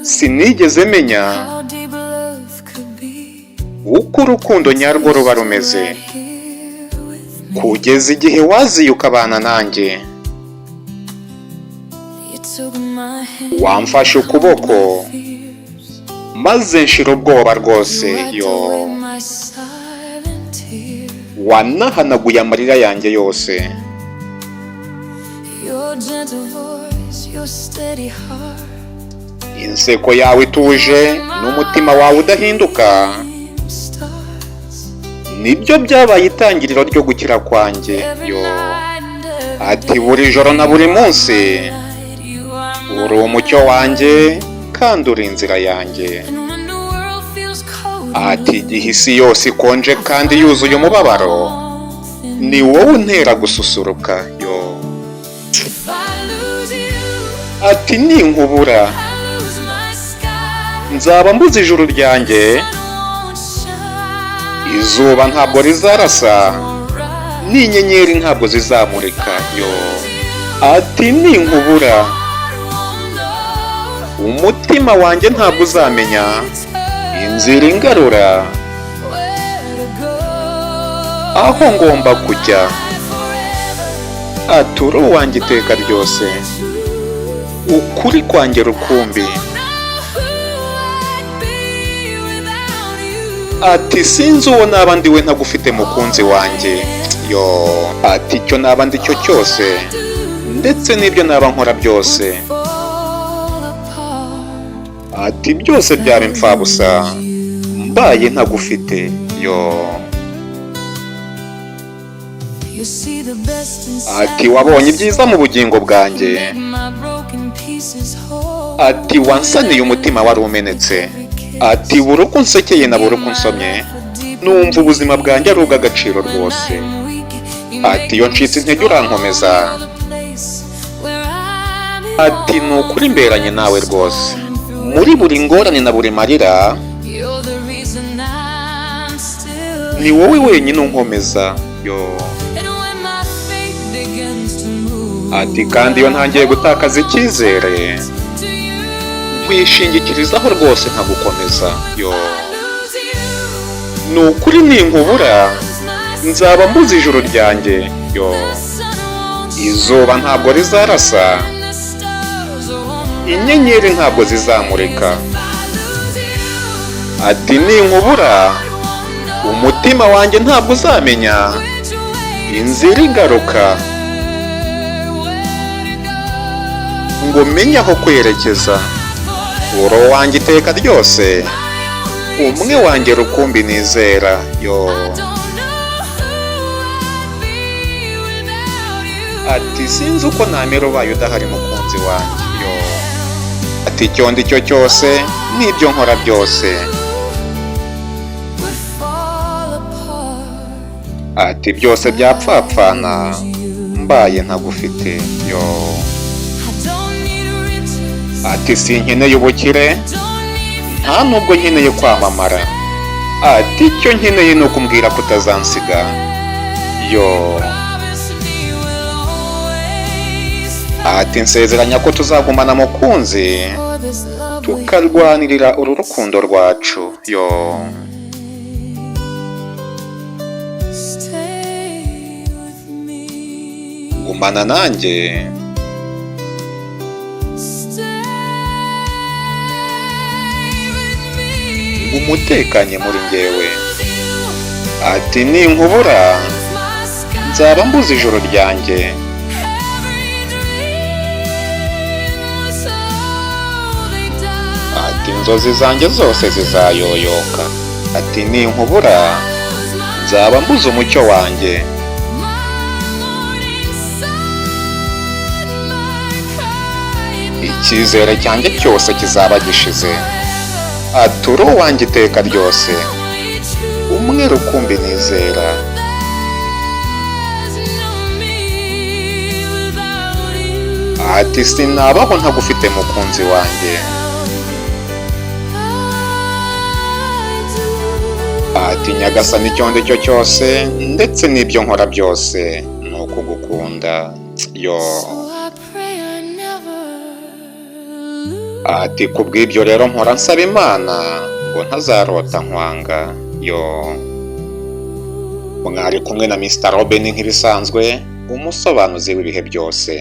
sinigeze menya uko urukundo nyarwo ruba rumeze kugeza igihe waziye ukabana nanjye, wamfashe ukuboko maze nshira ubwoba rwose, yo wanahanaguye amarira yanjye yose. Inseko yawe ituje n'umutima wawe udahinduka nibyo byabaye itangiriro ryo gukira kwanjye, yo ati buri joro na buri munsi uri umucyo wanjye kandi uri inzira yanjye, ati igihe isi yose ikonje kandi yuzuye umubabaro ni wowe untera gususuruka, yo ati ninkubura nzaba mbuze ijuru ryanjye, izuba ntabwo rizarasa n'inyenyeri ntabwo zizamurika, yo ati ninkubura umutima wanjye ntabwo uzamenya inzira ingarura aho ngomba kujya, ati uri uwanjye iteka ryose, ukuri kwanjye rukumbi, ati sinzi uwo naba ndiwe ntagufite mukunzi wanjye, yo ati icyo naba ndi cyo cyose ndetse n'ibyo naba nkora byose, ati byose byaba imfabusa mbaye ntagufite, yo ati wabonye ibyiza mu bugingo bwanjye, ati wansaniye umutima wari umenetse, ati buri uko unsekeye na buri uko unsomye numva ubuzima bwanjye ari ubw'agaciro rwose, ati iyo ncitse intege urankomeza, ati ni ukuri mberanye nawe rwose muri buri ngorane na buri marira, ni wowe wenyine unkomeza, yo ati kandi iyo ntangiye gutakaza icyizere nkwishingikirizaho rwose nkagukomeza, yo ni ukuri ninkubura nzaba mbuze ijuru ryanjye, yo izuba ntabwo rizarasa inyenyeri ntabwo zizamurika, ati ninkubura umutima wanjye ntabwo uzamenya inzira igaruka ngo menye aho kwerekeza, uri uwanjye iteka ryose, umwe wanjye rukumbi nizera, yo ati sinzi uko namera ubaye udahari mukunzi wanjye, yo ati icyo ndi cyo cyose n'ibyo nkora byose, ati byose byapfapfana mbaye ntagufite, yo ati sinkeneye ubukire nta nubwo nkeneye kwamamara, ati icyo nkeneye ni ukumbwira kutazansiga, yo ati nsezeranya ko tuzagumana mukunzi tukarwanirira uru rukundo rwacu, yo gumana nanjye umutekanye muri njyewe, ati ninkubura nzaba mbuze ijoro ryanjye, ati inzozi zanjye zose zizayoyoka, ati ninkubura nzaba mbuze umucyo wanjye, icyizere cyanjye cyose kizaba gishize, ati uri uwanjye iteka ryose, umwe rukumbi nizera, ati sinabaho ntagufite mukunzi wanjye, ati nyagasani icyo ndi cyo cyose ndetse n'ibyo nkora byose ni ukugukunda, yo ati kubw'ibyo rero mpora nsaba Imana ngo ntazarota nkwanga. Yo mwari kumwe na Mr. Robin nk'ibisanzwe, umusobanuzi w'ibihe byose.